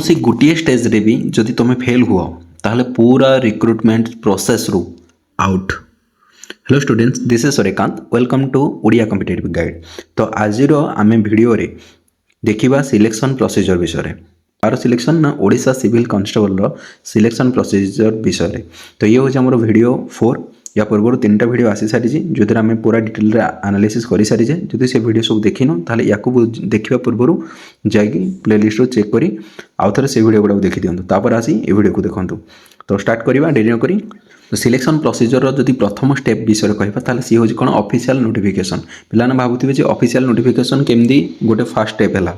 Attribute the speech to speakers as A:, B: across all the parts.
A: सी गोटे स्टेज रे भी जदि तुम फेल हुआ ताहले पूरा रिक्रुटमेंट प्रोसेस रु आउट। Hello students, this is Suryakant, welcome to Odia competitive guide. तो आज आम भिडियो रे देखिबा सिलेक्शन प्रोसीजर विषय। तार सिलेक्शन ना Odisha civil constable selection procedure विषय। तो ये हूँ आम भिडियो 4। या पूर्व 3टा भिडियो आसी सारी जो आम पूरा डिटेल एनालिसिस कर सारी। जदि से भिडियो सब देखिन ताले याकू देखा पूर्व जाकि प्लेलिस्ट चेक करी आउ थे से भिडियो गुड़ा देखी दिखाँ तापर आसी ए भिडियो को देखूँ। तो स्टार्ट करवा डेरी न करी। सिलेक्शन प्रोसीजर जदि प्रथम स्टेप विषय कहता सी हूँ कौन ऑफिशियल नोटिफिकेशन। पिलाने भावुवे ऑफिशियल नोटिफिकेशन केमती गोटे फास्ट स्टेप है।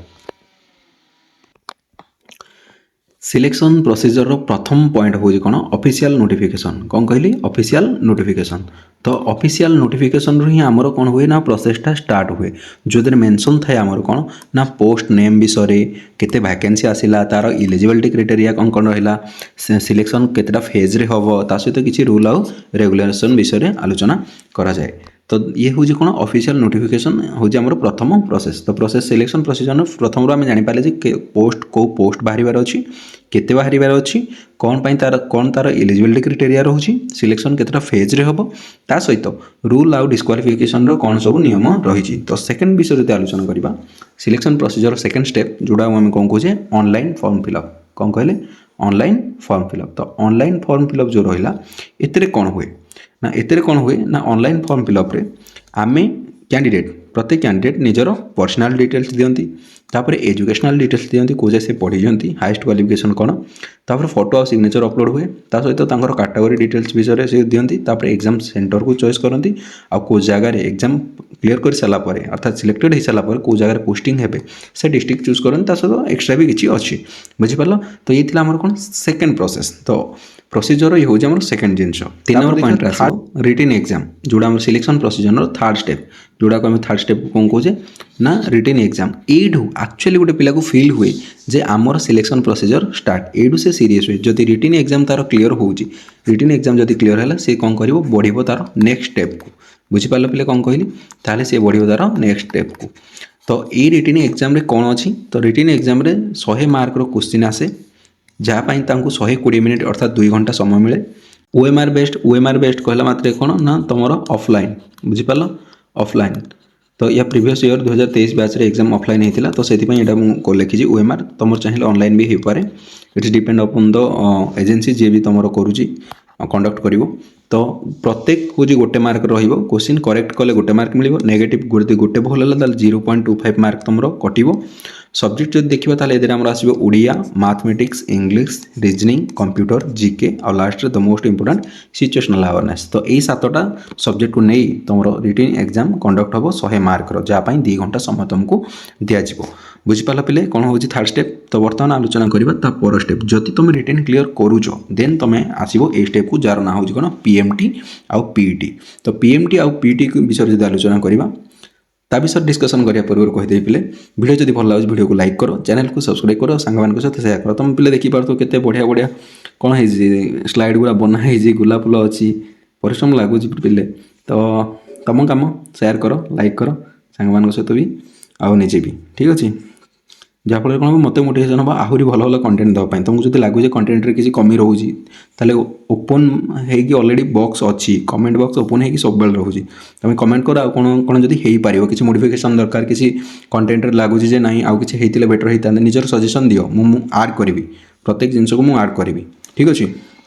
A: सिलेक्शन प्रोसीजर प्रथम पॉइंट हूँ कौन ऑफिशियल नोटिफिकेशन। कौन कहली ऑफिशियल नोटिफिकेशन। तो ऑफिशियल नोटिफिकेशन रू ही आमर कौन हुए ना प्रोसेसटा स्टार्ट हुए जो मेंशन थाए आमर कौन ना पोस्ट नेम विषय केते वैकेंसी आसिला तार इलिजिबिलिटी क्राइटेरिया कौन कौन रहा सिलेक्शन केतेटा फेज रे हम ता सहित किसी रूल आउ रेगुलेशन विषय आलोचना करा जाए। तो ये हूँ कौन ऑफिशियल नोटिफिकेशन हूँ आमर प्रथम प्रोसेस। तो प्रोसेस सिलेक्शन प्रोसीजर प्रथम आम जापारे पोस्ट को पोस्ट बाहर अच्छी केते बाहर अच्छी कौन पाई तार कौन तार इलिजिबिलिटी क्राइटेरिया रोचे सिलेक्शन केतेटा फेज रे हम ता सहित रूल आउ डिस्क्वालिफिकेशन कौन सब नियम रही। तो सेकेंड विषय जो आलोचना करवा सिलेक्शन प्रोसीजर सेकेंड स्टेप जोड़ा आम कौन कहे ऑनलाइन फॉर्म फिलअप। कौन कहले ऑनलाइन फॉर्म फिलअप। तो ऑनलाइन फॉर्म फिलअप जो रहा एतिर कौन हुए ना एतिर कौन हुए ना ऑनलाइन फॉर्म फिलअप रे आमे कैंडिडेट प्रत्येक कैंडिडेट निजर पर्सनल डिटेल्स दियंती तापर एजुकेशनल डिटेल्स दियंती को से पढ़ी हाईएस्ट क्वालिफिकेशन कौन तापर फोटो और सिग्नेचर अपलोड हुए ता सहित तांकर कैटेगरी डिटेल्स विषय से दियंती तापर एग्जाम सेंटर को चॉइस करती आ को जगह एग्जाम क्लियर कर सारा पर अर्थात सिलेक्टेड हो सारा पर को जगह पोस्टिंग है से डिस्ट्रिक्ट चूज करते सहित एक्सट्रा भी किसी अच्छी बुझिपार। तो ये आमर कौन सेकेंड प्रोसेस। तो प्रोसीजर ये हूँ आम सेकेंड जिन 3 नंबर पॉइंट रिटन एग्जाम जोड़ा आम सिलेक्शन प्रोसीजर थर्ड स्टेप जोड़ा को आम थर्ड स्टेप कौन कहे ना रिटन एग्जाम। एठू एक्चुअली गोटे पिला को फील हुए जे आमर सिलेक्शन प्रोसीजर स्टार्ट एठू से सीरीयस हुए जदि रिटन एग्जाम तार क्लीयर होउची रिटन एग्जाम जदि क्लीयर है सी कौन कर बढ़ो तार नेक्स्ट स्टेप को बुझिपार पे कौन कहली ताले सी बढ़ो तार नेक्स्ट स्टेप को। तो ये रिटन एग्जाम कौन अच्छी तो रिटन एग्जाम 100 मार्क क्वेश्चन आसे जहाँपाई 120 मिनिट अर्थात 2 घंटा समय मिले। ओएमआर बेस्ट कहला मात्र कौन ना तुम ऑफलाइन बुझिपार ऑफलाइन। तो या प्रीवियस ईयर 2023 बैच रे एग्जाम ऑफलाइन होता तो से मुझे लिखी ओएमआर तुम चाहिए ऑनलाइन भी हो पाए it's depend upon the agency जी भी तुम करुच्ची कंडक्ट कर। तो प्रत्येक हूँ गोटे मार्क क्वेश्चन करेक्ट कले गोटे मार्क मिल नेगेटिव गोटे भूल है 0.25 मार्क तुम कटो। सब्जेक्ट जो देखा ताले आमर आसो Odia mathematics English reasoning computer GK और last the most important situational awareness. तो यही 7टा सब्जेक्ट को नहीं तुम रिटन एग्जाम कंडक्ट हम 100 मार्क जहाँपाई 2 घंटा समय तुमको दिज्व बुझिपार पे कौन हो थर्ड स्टेप। तो बर्तमान आलोचना करवा पर स्टेप जदि तुम रिटन क्लीयर करुच देन तुम आसो ए स्टेप को जार ना हो कौन पीएमटी आउ पीईटी। तो पीएमटी आउ पीईटी विषय जो आलोचना करवा ता विषय डिस्कसन करिया पूर्व कहीदे पे वीडियो जब भल लगे वीडियो को लाइक करो चैनल को सब्सक्राइब करो सांग सहित शेयर करो। तुम पे देखिपार तो केते बढ़िया बढ़िया कौन है स्लाइड गुड़ा बनाई गुला फुल अच्छी परिश्रम लगुच पे। तो तुम कम शेयर करो लाइक करो सांग सहित भी आउ निजे भी ठीक अच्छे जहाँफल कौन मत मोटिवेशन हम आहरी भल भल कंटेंट देवाई। तुमको जो लगुच कंटेंट किसी कमी रोचे ताले ओपन हो ऑलरेडी बॉक्स अच्छी कमेंट बॉक्स ओपन हो सब बेल रोचे तुम कमेंट कर कौन कौन जब हो पार किसी मोडिफिकेशन दरकार किसी कंटेंट लगुच ना आउ कि होते बेटर होता निजर सजेसन दियो मु आड करी प्रत्येक जिनस को मुझे आड करी ठीक अच्छे।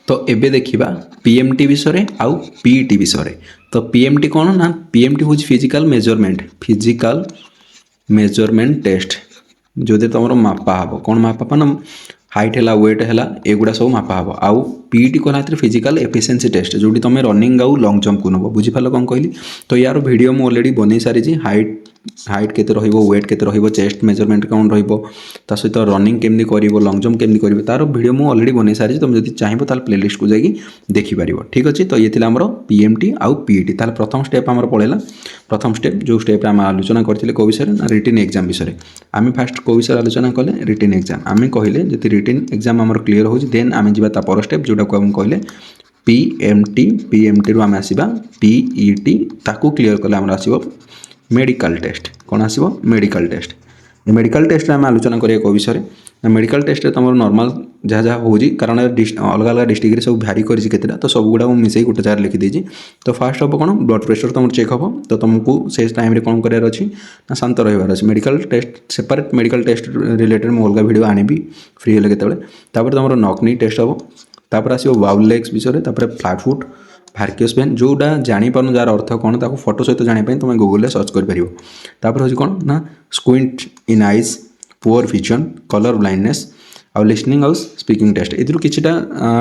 A: तो एबे देखिबा पीएमटी विषय आउ पीईटी विषय। तो पीएमटी कौन ना पीएमटी हूँ फिजिकल मेजरमेंट टेस्ट जो तुम मापा हम कौन मापा ना हाइट है वेट है एगुड़ा सब मापा हम। आउ पीईटी कहला फिजिकल एफिशिएंसी टेस्ट जो तुम रनिंग आउ लॉन्ग जंप को नब बुझिपाल कौन कहली। तो यार वीडियो मुझे ऑलरेडी बन सारी हाइट केते रहिबो वेट केते रहिबो चेस्ट मेजरमेंट कौन रहिबो ता सहित रनिंग केमदी करिवो लॉन्ग जंप केमदी करिवो तार वीडियो मुझे ऑलरेडी बन सारी तुम जब चाहिए ताल प्लेलिस्ट को जाकि देखिपार ठीक अच्छे। तो ये आमर पीएमटी आउ पीईटी ताल प्रथम स्टेप आमर पड़ेगा प्रथम स्टेप जो स्टेप आम आलोचना करते कौ विषय ना रिटन एग्जाम विषय आम फास्ट कौ विषय आलोचना कले रिटन एग्जाम आम कहले जब रिटन एग्जाम आमर क्लीयर हो देन आम जा पर स्टेप जोटा को आम कहले पीएमटी रू आम आसवा पीईटी ताकू क्लीयर कले आमर आसो मेडिकल टेस्ट कौन आसो मेडिकल टेस्ट मेडिकल टेस्ट आम आलोचना करिया को विषय मेडिकल टेस्ट तुम नॉर्मल जहाँ जहाँ हो कारण अलग अलग डिस्ट्रिक्ट सब भ्यारी कर तो सब गुड़ा मिसई गोटे जगह लिखिदी। तो फास्ट हम कौन ब्लड प्रेशर तुम चेक हम तो तुमको से टाइम कौन करार अच्छी ना शांत रही अच्छे medical test separate medical test related मुझे अलग वीडियो आनी फ्री हेल्ले केतबे तुम नॉकनी टेस्ट हम तापर आसो बाउल लेग्स विषय फ्लैट फुट भार्कियस पेन जोटा जापर जार अर्थ कौन ताको फोटो सहित जानापी तुम गूगल सर्च कर कौन ना squint in eyes poor vision colour blindness आउ लिसनिंग आउ स्पीकिंग टेस्ट ए किछिटा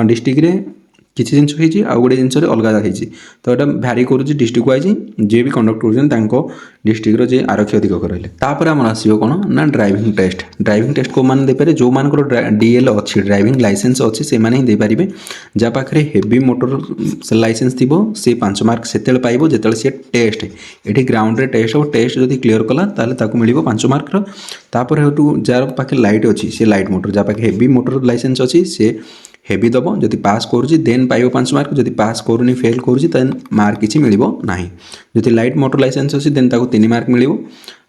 A: डिस्ट्रिक्ट किसी जिन होती आउ गोटे जिन अलग होती तो यहाँ भ्यारी करुच्ची डिस्ट्रिक्ट वाइज जी भी कंडक्ट कर डिस्ट्रिक्टर जी आरक्षी अधिक रही तापर आम आसो कौन ना ड्राइविंग टेस्ट को मैंने देपारे जो मान डीएल अच्छी ड्राइविंग लाइसेंस अच्छी से मैंने ही देपारे जहाँ पाखे हेवी मोटर लाइसेंस थी से 5 मार्क से पाइब जो सी टेस्ट ये ग्राउंड टेस्ट हो टेस्ट जब क्लीयर कला मिल 5 मार्क तापर जार पाखे लाइट अच्छी से लाइट मोटर जहाँ पाखे हेवी मोटर लाइसेंस अच्छी से हेवी दब जदि पास करुँच देन पाइब 5 मार्क जदि पास करूनी फेल करुँच देन मार्क किसी मिल ना जदि लाइट मोटर लाइसेंस अच्छी देन ताको 3 मार्क मिल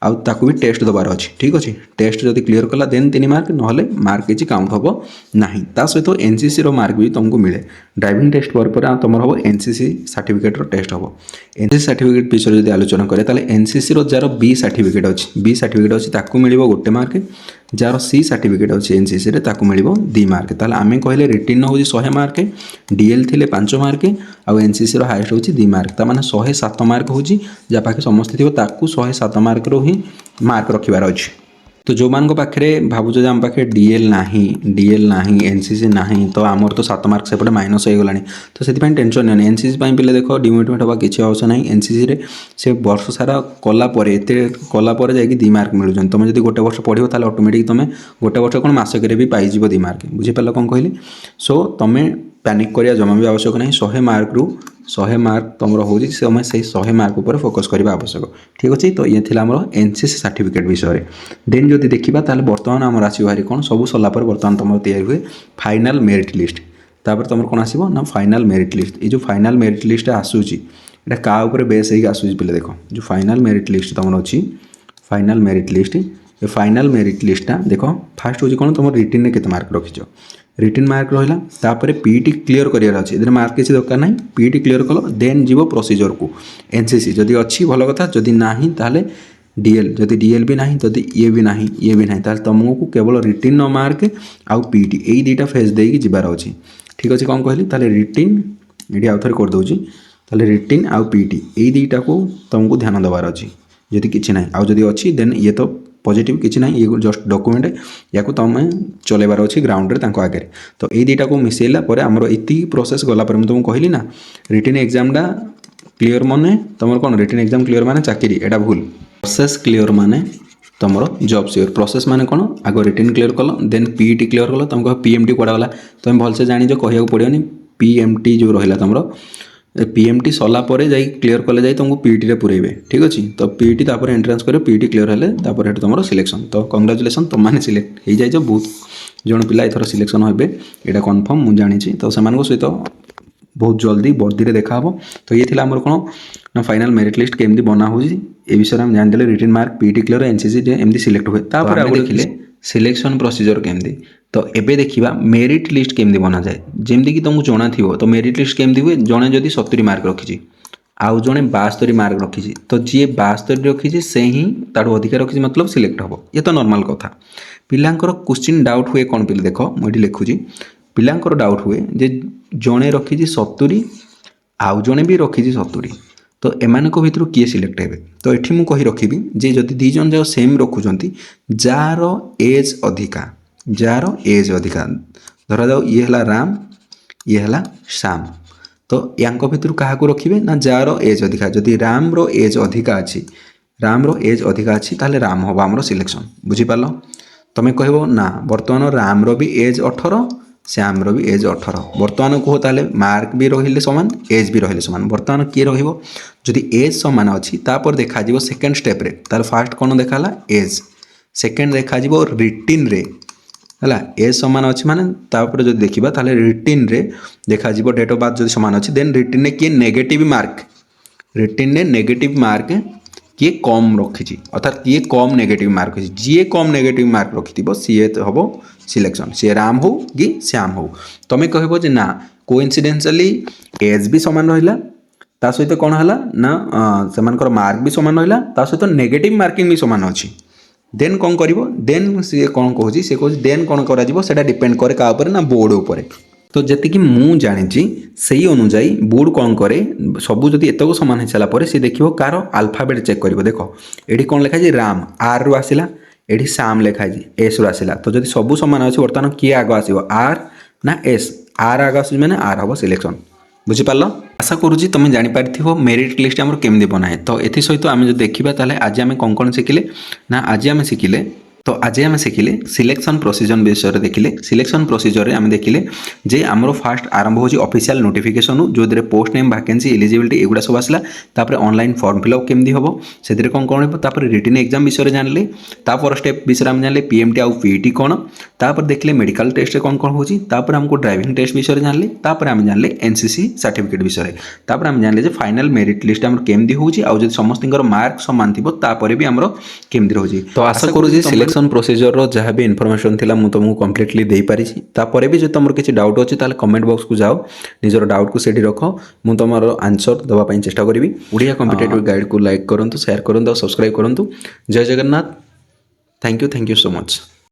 A: आउ ताको भी टेस्ट दबार अच्छी ठीक अच्छे टेस्ट जदि क्लीयर कला देन 3 मार्क ना मार्क किसी काउंट हम ना ता सहित एनसीसी मार्क भी तुमको मिले ड्राइविंग टेस्ट पर तुम हम एनसीसी सर्टिफिकेट टेस्ट हम एनसीसी सर्टिफिकेट विषय जब आलोचना करें ताले एनसीसी जार बी सर्टिफिकेट अच्छी बी सर्टिफिकेट अच्छी ताको मिल गोटे मार्क जार सी सर्टिफिकेट अच्छी एनसीसी ताको मिल 2 मार्क ताले आम कहले रिटिन हूँ 100 मार्क डीएल थे 5 मार्क आउ एनसीसी हाएस्ट हूँ 2 मार्क ताने 107 मार्क हूँ जहाँ पाखे समस्त थी 107 मार्क रो ही मार्क रखिबार अच्छी। तो जो मान पाखे भावुच आम पाखे डीएल ना एनसीसी ना तो आमर तो 7 मार्क सेपटे माइनस हो गलानी तो से टेंशन नहीं एनसीसी पे देख डिमोटिवेट हवा किसी आवश्यक ना एनसीसी से वर्ष सारा कलापर एत कलापर जा 2 मार्क मिलूँ तुम जब गोटे वर्ष पढ़ो तो ऑटोमेटिक तुम गोटे वर्ष कौन मसक भी पाइज 2 मार्क बुझीपार कौन कहली सो तुम पैनिक करिया जमा भी आवश्यक नहीं 100 मार्क रु 100 मार्क तुम हो से 100 मार्क उपर फोकस करवा आवश्यक ठीक अच्छे। तो ये थी आमर एनसीसी सर्टिफिकेट विषय देन जदि देखा ताल बर्तमान आम आसो भारी कौन सब सरला बर्तमान तुम तैयारी हुए फाइनाल मेरिट लिस्ट तापर तुम कौन आसो ना फाइनाल मेरिट लिस्ट ये जो फाइनाल मेरिट लिस्ट आसूची ये क्या बेस होगी आसूची पे देख जो फाइनाल मेरिट लिस्ट तुम अच्छी फाइनाल मेरिट लिस्ट ये फाइनाल मेरिट लिस्टा देख फास्ट हूँ कौन तुम रिटिन में केते मार्क रखीच रिटिन मार्क रहा तापर पीटी क्लीयर करार अच्छे इधर मार्क किसी दरकार ना पीटी क्लीयर कल देन जीव प्रोसीजर को एनसीसी जदि अच्छी भल कथा जदि ना ताले डीएल जदि डीएल भी ना जदि ये भी ना ताले तुमको केवल रिटिन मार्क आउ पीटी यही 2टा फेज देकी जीवार अच्छी ठीक अच्छे कौन कहली ताले रिटिन ये आउ थे करदे ताले रिटिन आउ पीटी यही 2टा को तुमको ध्यान देवार अच्छी जदि किसी ना आउ जदि अच्छी देन ये तो पॉजिटिव किसी ना ये जस्ट डॉक्यूमेंट या तुम चलेबार अच्छी ग्राउंड रे आगे तो ये 2टा को मिसेला आमर इति प्रोसेस गलापर तुमको कहली ना रिटिन एग्जामटा क्लीयर माने तुम कौन रिटिन एग्जाम क्लीयर माने चाकरी एटा भूल प्रोसेस क्लीयर माने तुम जॉब सियोर प्रोसेस माने कौन आग रिटिन क्लीयर कल देन पीटी क्लीयर कल तुम कह पीएमटी कड़ा गला तुम भलसे जानिज कह पड़ोनी पीएमटी जो रहा तुम पीएमटी सरला जा क्लीयर कले जाए तुमको पीटी रे पुरेबे ठीक अच्छे तो पीटी तापर एंट्रेंस कर पीटी क्लीयर हेले तापर तुम सिलेक्शन तो कंग्राचुलेसन तुम मैंने सिलेक्ट हो जाए बहुत जन पिला एथर सिलेक्शन हे यहाँ कन्फर्म मुझे जानी तो से सहित बहुत जल्दी बर्दी देखा तो ये थी आमर कौन ना फाइनाल मेरिट लिस्ट केमती बना हो विषय में जानी रिटिन मार्क पीटी क्लीयर एनसीसी एमती सिलेक्ट हुए देखिले सिलेक्शन प्रोसीजर केमती तो एबे देखिबा मेरिट लिस्ट केमती बना जाए जेमती कि तुमको जना थी तो मेरिट लिस्ट केमती हुए जड़े जदि 70 मार्क रखी आउ जड़े 72 मार्क रखी तो जी 72 रखी से ही तार अधिक रखी मतलब सिलेक्ट हम ये तो नॉर्मल कथा पिलांकर क्वेश्चन डाउट हुए कौन पे देख मुझे लिखुची पिलांकर डाउट हुए जे जड़े रखी 70 आउ जड़े भी रखी 70 तो एमान को भितर किए सिलेक्ट हे तो ये मुझे रखी जे जदि 2 जन जाओ सेम रखुंट जार एज अधिका धरा जाओ ये है राम ये है श्याम तो यांक भितर क्या रखिए ना जार एज अधिका जदि राम रो एज अधिका अच्छी ताले राम हम आमर सिलेक्शन बुझीपार तुम्हें कह ना बर्तमान राम रो भी एज 18 श्याम रो भी एज 18 बर्तमान कह ताले मार्क भी रहिले सामान एज भी रहिले सामान बर्तमान किए रही एज सामान अच्छी तापर देखा सेकेंड स्टेप रे तार फास्ट कौन देखा एज सेकेंड देखा रिटिन रे है एज सामान अच्छी माने तापर जो देखा ताले रिटिन रे देखा डेट ऑफ बर्थ जो सामान अच्छी देन रिटिन ने किए नेगेटिव मार्क रिटिन ने नेगेटिव मार्क किए कम रखी अर्थात किए कम नेगेटिव मार्क रखी जी कम नेगेटिव मार्क रखि सी हम सिलेक्शन सी राम हो कि श्याम हो तुम कह ना कोइंसिडेंशियली एज भी सामान रहा ता सहित कौन है ना से मार्क भी सामान रहा ता सहित नेगेटिव मार्किंग भी सामान अच्छी देन कौन कर देन सी कौन कहूँ सी कहूँ देन कौन कर डिपेंड करे क्या ना बोर्ड उपर तो जी मु जानी से अनुजाई बोर्ड कौन करे सबू जब एतक सामान हो सारापर सी देखो कार आल्फाबेट चेक कर देख ये कौन लिखाई राम आर रु आसला ये साम लिखाई एस रु आसला तो जब सबू सामान अच्छे बर्तमान किए आग आसो आर ना एस आर आग आस मैंने आर हम सिलेक्शन बुझीपार आशा करुँच तुम जापर मेरिट लिस्ट आम केमी बनाए तो ये सहित आम जो देखा आज आम कौन कौन शिखिले ना आज आम शिखिले तो आज आम शिखिले सिलेक्शन प्रोसीजर विषय देखिले सिलेक्शन प्रोसीजर आम देखिले जे आमर फास्ट आरंभ हो ऑफिशियल नोटिफिकेशन जो पोस्ट नेम वैकेंसी एलिजिबिलिटी एगुड़ा सब आसला तापर ऑनलाइन फॉर्म फिलअप केमती हम से कौन कौन हो रिटन एग्जाम विषय जानले तापर स्टेप विषय आम जानले पीएमटी आउ पीईटी कौन तापर देखले मेडिकल टेस्ट कौन कौन होपर आमको ड्राइविंग टेस्ट विषय जानले तापर आम जानले एनसीसी सर्टिफिकेट विषय तापर आम जानले फाइनल मेरिट लिस्ट आम केमती होउची आउ जदि समस्त मार्क समान थी तापर भी आमर केमती रोची तो आशा करूँ सिलेक्शन प्रोसीजर जहाँ भी इनफॉरमेशन थिला मु तुमको कंप्लीटली दे पारी तापर भी जो तुम किसी डाउट अच्छी ताले कमेंट बॉक्स को जाओ निजर डाउट को सेठी रख मु तुमर आंसर देवाई चेष्टा करी ओडिया कॉम्पिटिटिव गाइड को लाइक करूँ शेयर करूँ और सब्सक्राइब करूँ जय Jagannath thank you so much.